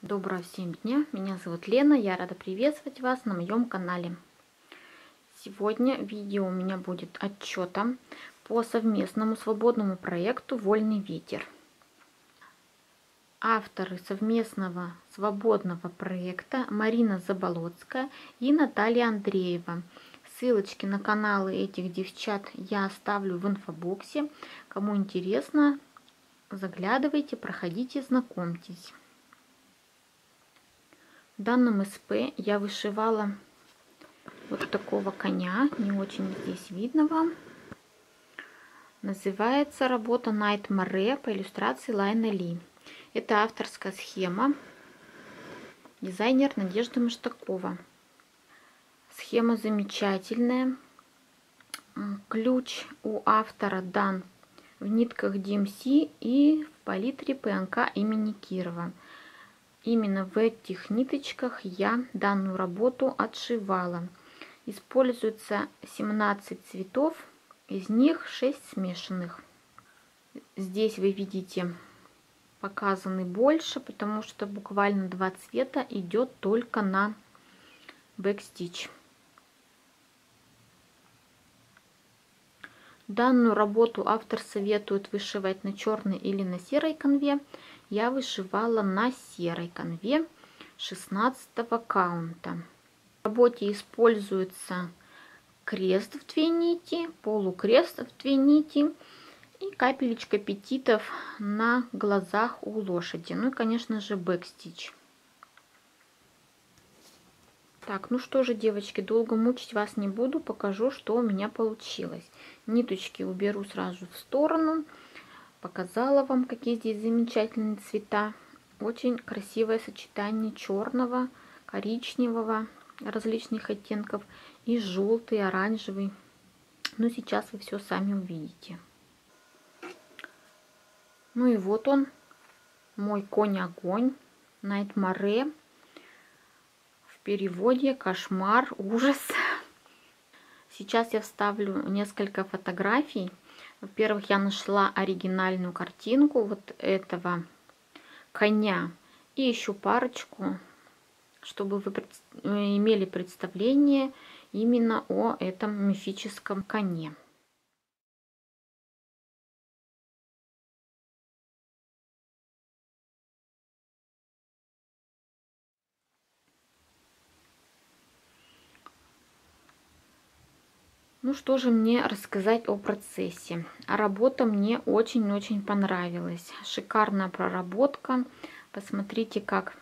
Доброго всем дня, меня зовут Лена, я рада приветствовать вас на моем канале. Сегодня видео у меня будет отчетом по совместному свободному проекту «Вольный ветер». Авторы совместного свободного проекта Марина Заболоцкая и Наталья Андреева. Ссылочки на каналы этих девчат я оставлю в инфобоксе. Кому интересно, заглядывайте, проходите, знакомьтесь. В данном СП я вышивала вот такого коня, не очень здесь видно вам. Называется работа Night Mare по иллюстрации Лайна Ли. Это авторская схема, дизайнер Надежда Маштакова. Схема замечательная. Ключ у автора дан в нитках DMC и в палитре ПНК имени Кирова. Именно в этих ниточках я данную работу отшивала. Используется 17 цветов, из них 6 смешанных. Здесь вы видите показаны больше, потому что буквально 2 цвета идет только на бэкстич. Данную работу автор советует вышивать на черной или на серой канве. Я вышивала на серой канве 16 каунта. В работе используется крест в 2 нити, полукрест в 2 нити и капелечка петитов на глазах у лошади. Ну и, конечно же, бэкстич. Так, ну что же, девочки, долго мучить вас не буду, покажу, что у меня получилось. Ниточки уберу сразу в сторону. Показала вам, какие здесь замечательные цвета. Очень красивое сочетание черного, коричневого, различных оттенков и желтый, оранжевый. Но сейчас вы все сами увидите. Ну и вот он, мой конь-огонь, Night Mare. В переводе кошмар, ужас. Сейчас я вставлю несколько фотографий. Во-первых, я нашла оригинальную картинку вот этого коня и еще парочку, чтобы вы имели представление именно о этом мифическом коне. Ну что же мне рассказать о процессе. Работа мне очень-очень понравилась. Шикарная проработка. Посмотрите, как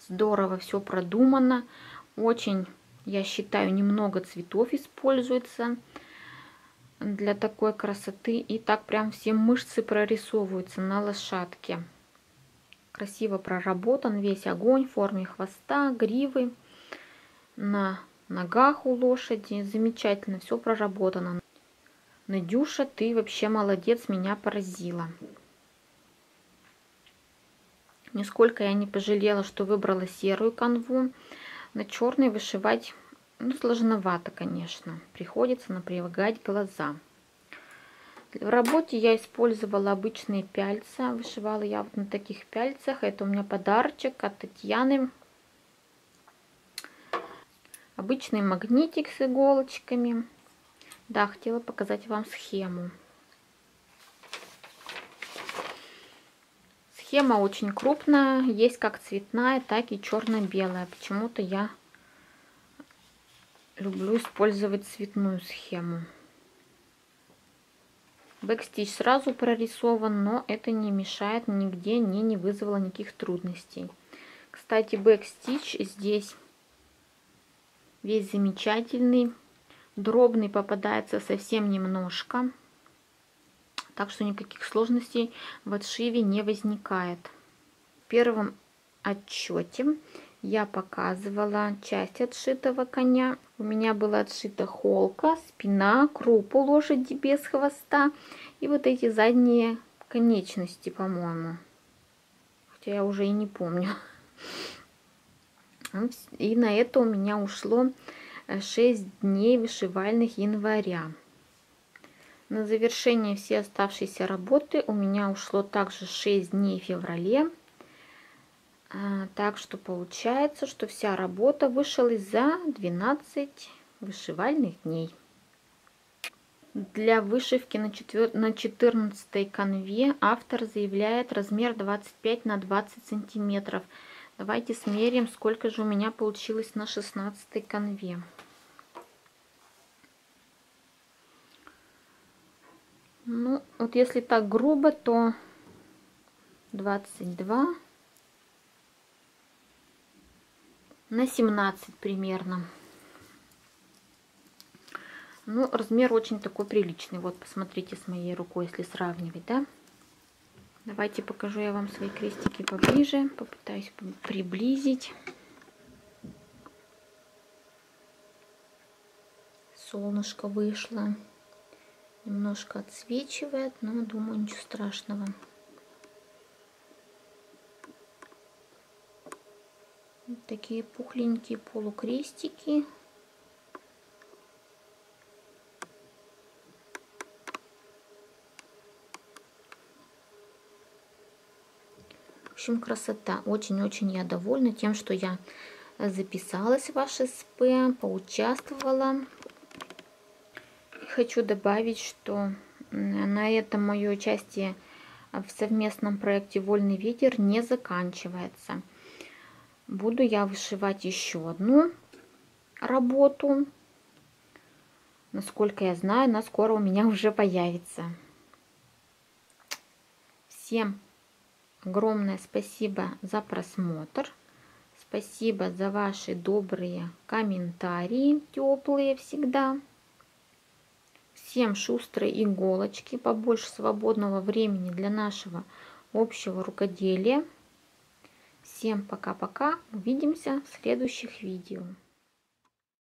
здорово все продумано. Очень, я считаю, немного цветов используется для такой красоты. И так прям все мышцы прорисовываются на лошадке. Красиво проработан весь огонь в форме хвоста, гривы, на ногах у лошади. Замечательно все проработано. Надюша, ты вообще молодец, меня поразила. Нисколько я не пожалела, что выбрала серую канву. На черной вышивать сложновато, конечно. Приходится напрягать глаза. В работе я использовала обычные пяльца. Вышивала я вот на таких пяльцах. Это у меня подарочек от Татьяны. Обычный магнитик с иголочками. Да, хотела показать вам схему. Схема очень крупная. Есть как цветная, так и черно-белая. Почему-то я люблю использовать цветную схему. Бэкстич сразу прорисован, но это не мешает, нигде не вызвало никаких трудностей. Кстати, бэкстич здесь весь замечательный. Дробный попадается совсем немножко. Так что никаких сложностей в отшиве не возникает. В первом отчете я показывала часть отшитого коня. У меня была отшита холка, спина, круп у лошади без хвоста. И вот эти задние конечности, по-моему. Хотя я уже и не помню. И на это у меня ушло 6 дней вышивальных января. На завершение всей оставшейся работы у меня ушло также 6 дней в феврале. Так что получается, что вся работа вышла за 12 вышивальных дней. Для вышивки на 14 канве автор заявляет размер 25 на 20 сантиметров. Давайте смерим, сколько же у меня получилось на 16 канве. Ну, вот если так грубо, то 22 на 17 примерно. Ну, размер очень такой приличный. Вот, посмотрите с моей рукой, если сравнивать, да? Давайте покажу я вам свои крестики поближе. Попытаюсь приблизить. Солнышко вышло. Немножко отсвечивает, но думаю, ничего страшного. Вот такие пухленькие полукрестики. В общем, красота. Очень-очень я довольна тем, что я записалась в ваш СП, поучаствовала. Хочу добавить, что на этом мое участие в совместном проекте «Вольный ветер» не заканчивается. Буду я вышивать еще одну работу. Насколько я знаю, она скоро у меня уже появится. Всем огромное спасибо за просмотр. Спасибо за ваши добрые комментарии, теплые всегда. Всем шустрой иголочки, побольше свободного времени для нашего общего рукоделия. Всем пока-пока. Увидимся в следующих видео.